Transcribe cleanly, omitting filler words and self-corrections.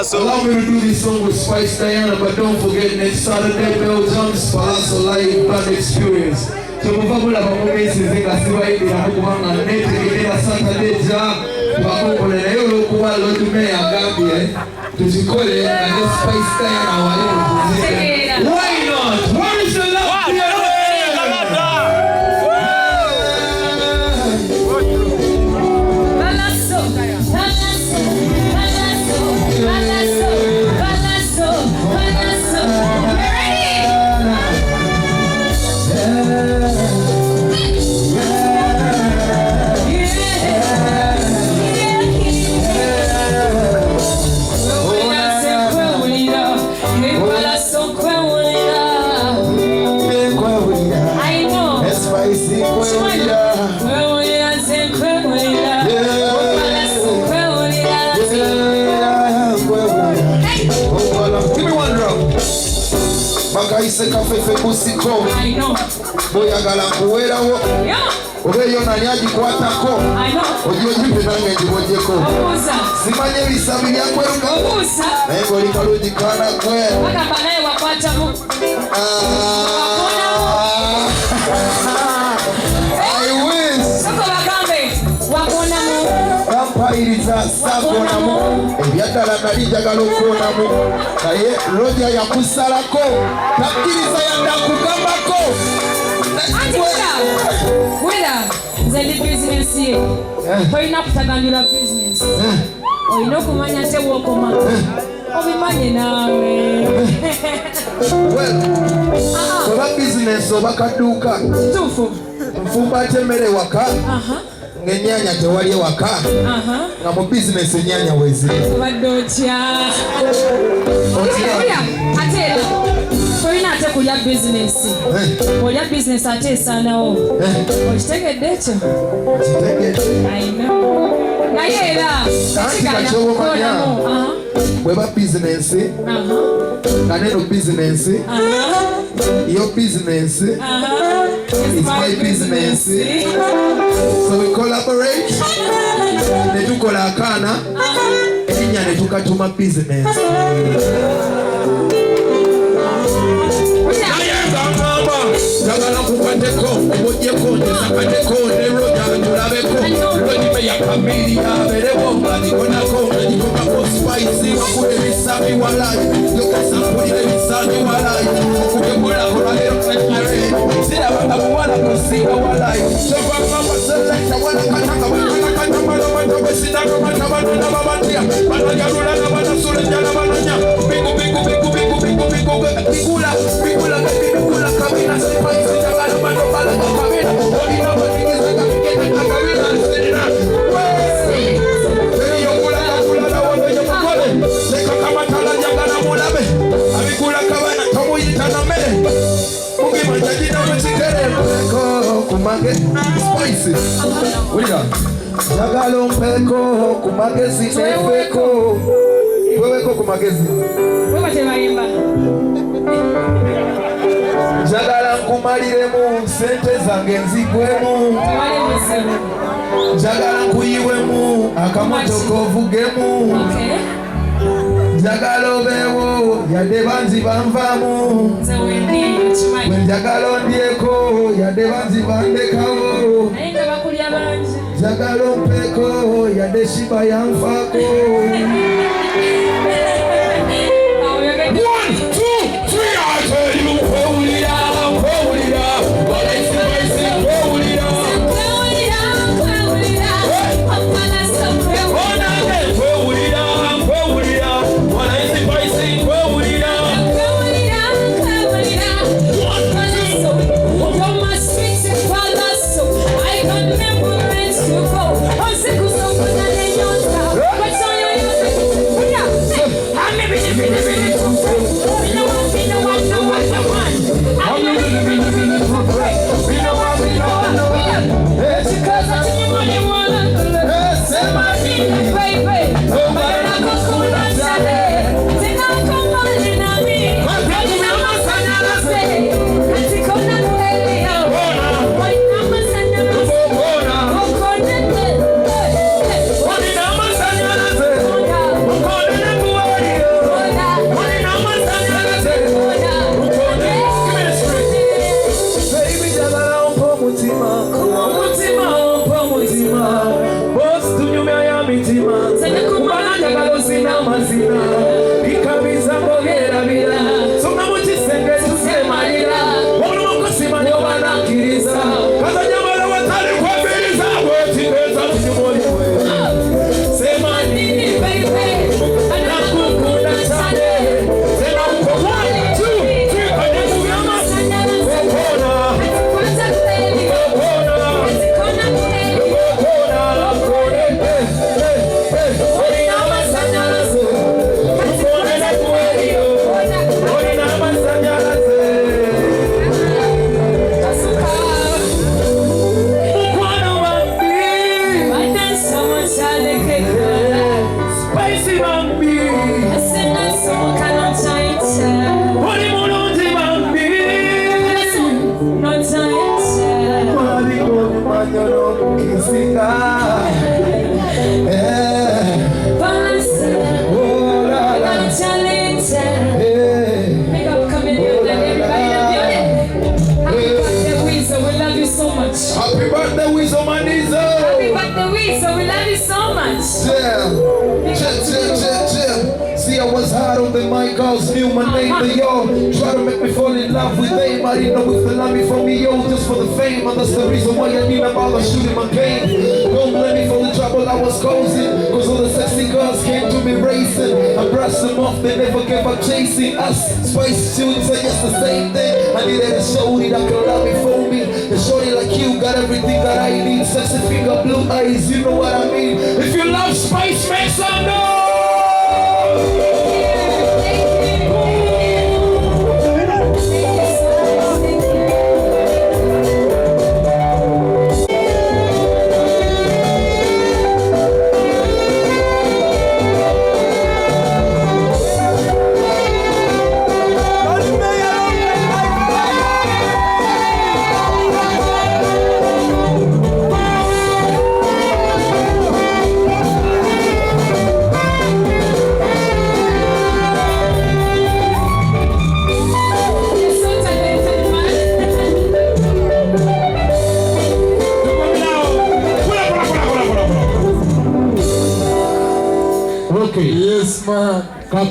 Allow me to do this song with Spice Diana, but don't forget next Saturday, Belgium's Palazzo Live Band Experience. So mufabula bamumesi zingasiba idi na kubanga nete kitela Saturday ja bakukole na yolo kuwa lotume ya Gambia tuzikole na Spice Diana wale. Why not? Where is the love? Bagaise kafefe busiko boyagala kuwerawo obeyo nani agikwatako ojo jipe nange njibojeko simanye bisabi byakweruka naye ngoli kalungi kana kwe Iriza sakonamu ebyadala nali njagala okwonamu naye Roja yakusalako takkiriza yadda kugambako nze ndi bizinesi ye tolina kutagambira bizinesi olina okumanya nte wookoma obimanye naawe oba bizinesi oba kadduuka tuufu nfumba ate emmere waka ng'ennyanya tewali ewaka nga mu bizinesi ennyanya weeziri obadde otya ate era tolina ate kulya bizinesi olya bizinesi ate esaanawo okitegedde ekyo naye era kakyobaomanya bweba bizinesi nga neno bizinesi your business is my business. So we collaborate. Netukola akana eninya netukatuma business. Jagala kupateko, obojeko, nesakateko, neroja tulabeko, lodipe ya familia, berewo, adikonako, adikokako spicy, wakule misabi walai, yokasapulile misabi walai, kukemula koralero kwenare, sila wakabuwala kusika walai, sofa mama selekta, wala kataka, wala kataka, wala besida, wala wana babatia, wala yarula, wala sulenjala, wala nya, biku, biku, biku, biku, biku, biku, bikula, bikula, bikula, kabina, spicy, jagala, mano, bala, kabina, olina, wakigiza, kabiketa, kabina, sedina, spicy. Jagala mpeko kumagezi nefeko weweko kumagezi jagala nkumaliremu sente zange nzigwemu jagala nkuyiwemu akamotoka ovugemu njagala obeewo yadde banzi banvamu njagala ondyeko yadde banzi bandekawo njagala ompeko yadde shiba yanfaako. 1, 2, 3 I tell you kwewulira girls knew my name, but yo, try to make me fall in love with them. I didn't know if they love me from me, yo, just for the fame. And that's the reason why I need about shooting my game. Don't blame me for the trouble I was causing, cause all the sexy girls came to me racing. I brushed them off, they never gave up chasing us. Spice tunes are just the same thing. I needed a shorty that could love me for me. A shorty like you got everything that I need. Sexy finger, blue eyes, you know what I mean. If you love Spice, make some noise. Yes, man.